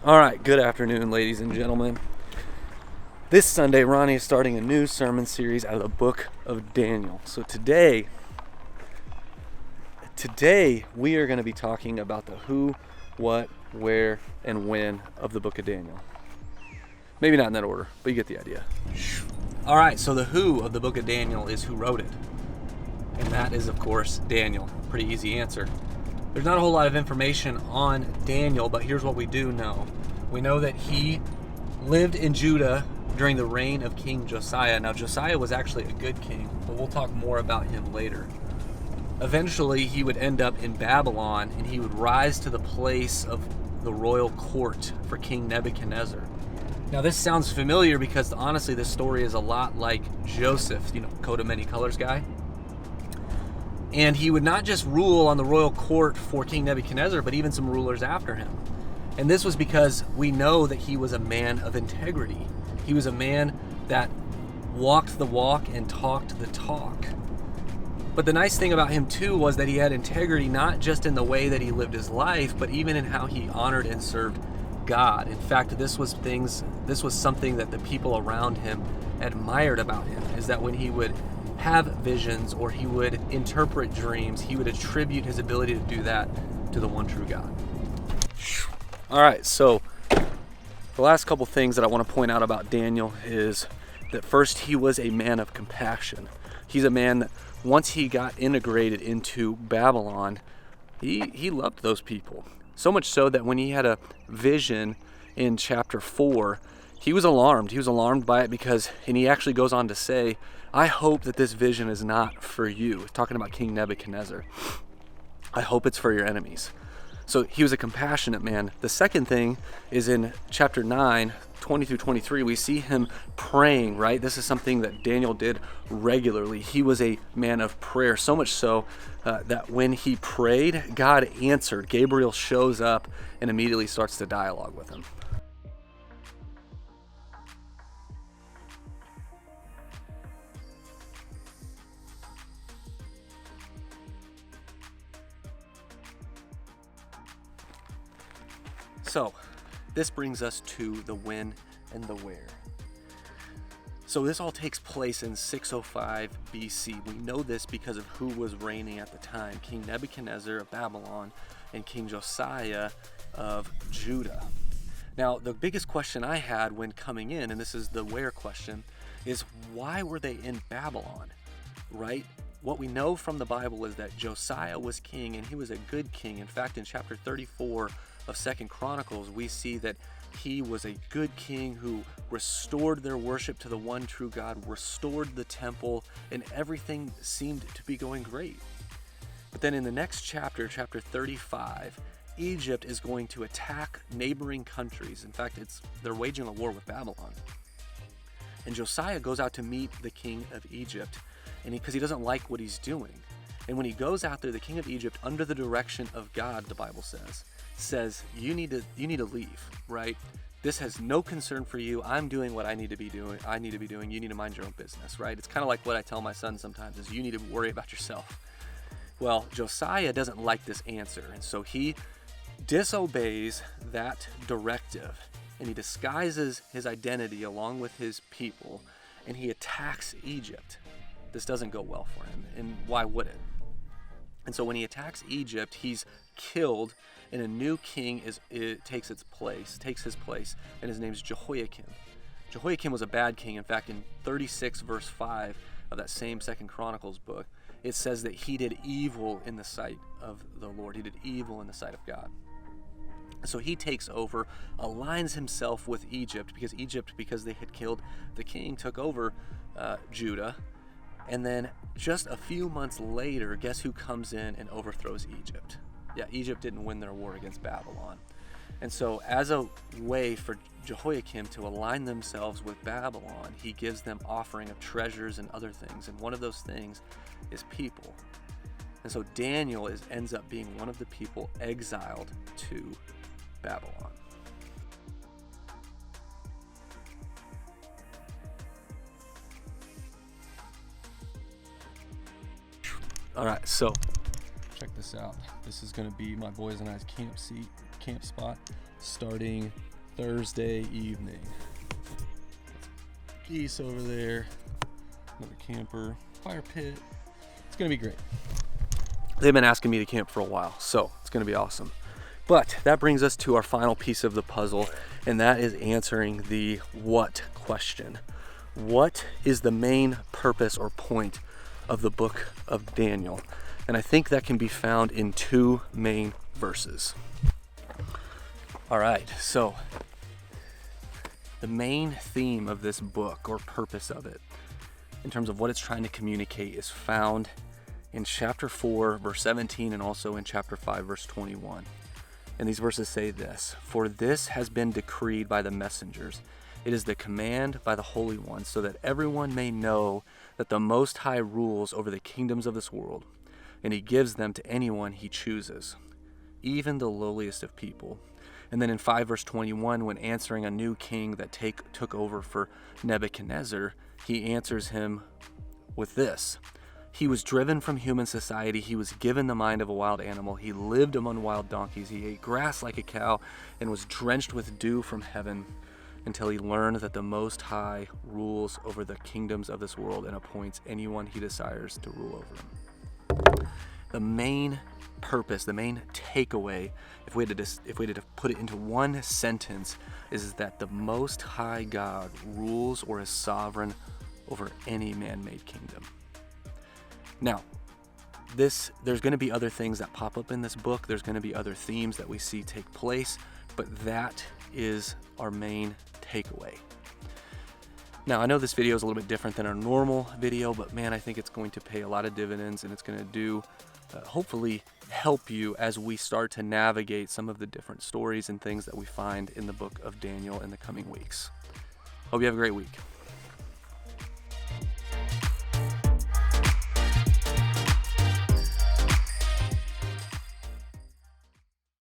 All right, good afternoon, ladies and gentlemen. This Sunday, Ronnie is starting a new sermon series out of the book of Daniel. So today we are going to be talking about the who, what, where, and when of the book of Daniel. Maybe not in that order, but you get the idea. All right, so the who of the book of Daniel is who wrote it. And that is, of course, Daniel. Pretty easy answer. There's not a whole lot of information on Daniel, but here's what we do know. We know that he lived in Judah during the reign of King Josiah. Now, Josiah was actually a good king, but we'll talk more about him later. Eventually, he would end up in Babylon, and he would rise to the place of the royal court for King Nebuchadnezzar. Now, this sounds familiar because, honestly, this story is a lot like Joseph, coat of many colors guy. And he would not just rule on the royal court for King Nebuchadnezzar, but even some rulers after him. And this was because we know that he was a man of integrity. He was a man that walked the walk and talked the talk. But the nice thing about him too was that he had integrity not just in the way that he lived his life, but even in how he honored and served God. In fact, this was something that the people around him admired about him, is that when he would have visions or he would interpret dreams, he would attribute his ability to do that to the one true God. All right, so the last couple things that I want to point out about Daniel is that first, he was a man of compassion. He's a man that once he got integrated into Babylon, he loved those people. So much so that when he had a vision in chapter 4, he was alarmed. He was alarmed by it and he actually goes on to say, I hope that this vision is not for you. He's talking about King Nebuchadnezzar. I hope it's for your enemies. So he was a compassionate man. The second thing is in chapter 9, 20 through 23, we see him praying, right? This is something that Daniel did regularly. He was a man of prayer, so much so that when he prayed, God answered. Gabriel shows up and immediately starts to dialogue with him. So, this brings us to the when and the where. So this all takes place in 605 BC. We know this because of who was reigning at the time, King Nebuchadnezzar of Babylon and King Josiah of Judah. Now, the biggest question I had when coming in, and this is the where question, is why were they in Babylon, right? What we know from the Bible is that Josiah was king, and he was a good king. In fact, in chapter 34 of 2nd Chronicles, we see that he was a good king who restored their worship to the one true God, restored the temple, and everything seemed to be going great. But then in the next chapter, chapter 35, Egypt is going to attack neighboring countries. In fact, they're waging a war with Babylon. And Josiah goes out to meet the king of Egypt, and because he doesn't like what he's doing. And when he goes out there, the king of Egypt, under the direction of God, the Bible says, you need to leave, right? This has no concern for you. I'm doing what I need to be doing. You need to mind your own business, right? It's kind of like what I tell my son sometimes is you need to worry about yourself. Well, Josiah doesn't like this answer, and so he disobeys that directive, and he disguises his identity along with his people, and he attacks Egypt. This doesn't go well for him, and why would it? And so when he attacks Egypt, he's killed, and a new king takes his place, and his name is Jehoiakim. Jehoiakim was a bad king. In fact, in 36 verse 5 of that same 2nd Chronicles book, it says that he did evil in the sight of the Lord. He did evil in the sight of God. So he takes over, aligns himself with Egypt, because they had killed the king, took over Judah. And then just a few months later, guess who comes in and overthrows Egypt? Yeah, Egypt didn't win their war against Babylon. And so as a way for Jehoiakim to align themselves with Babylon, he gives them offering of treasures and other things. And one of those things is people. And so Daniel ends up being one of the people exiled to Babylon. All right, so check this out. This is going to be my boys and I's camp spot starting Thursday evening. Geese over there, another camper, fire pit. It's gonna be great. They've been asking me to camp for a while, so it's gonna be awesome. But that brings us to our final piece of the puzzle, and that is answering the what question. What is the main purpose or point of the book of Daniel? And I think that can be found in two main verses. All right, so the main theme of this book, or purpose of it, in terms of what it's trying to communicate, is found in chapter 4, verse 17, and also in chapter 5, verse 21. And these verses say this: "For this has been decreed by the messengers. It is the command by the Holy One, so that everyone may know that the Most High rules over the kingdoms of this world, and he gives them to anyone he chooses, even the lowliest of people." And then in 5 verse 21, when answering a new king that took over for Nebuchadnezzar, he answers him with this: "He was driven from human society. He was given the mind of a wild animal. He lived among wild donkeys. He ate grass like a cow and was drenched with dew from heaven until he learned that the Most High rules over the kingdoms of this world and appoints anyone he desires to rule over them." The main purpose, the main takeaway, if we had to put it into one sentence, is that the Most High God rules or is sovereign over any man-made kingdom. Now, there's going to be other things that pop up in this book. There's going to be other themes that we see take place, but that is our main takeaway. Now, I know this video is a little bit different than our normal video, but man, I think it's going to pay a lot of dividends, and it's going to do hopefully help you as we start to navigate some of the different stories and things that we find in the book of Daniel in the coming weeks. Hope you have a great week.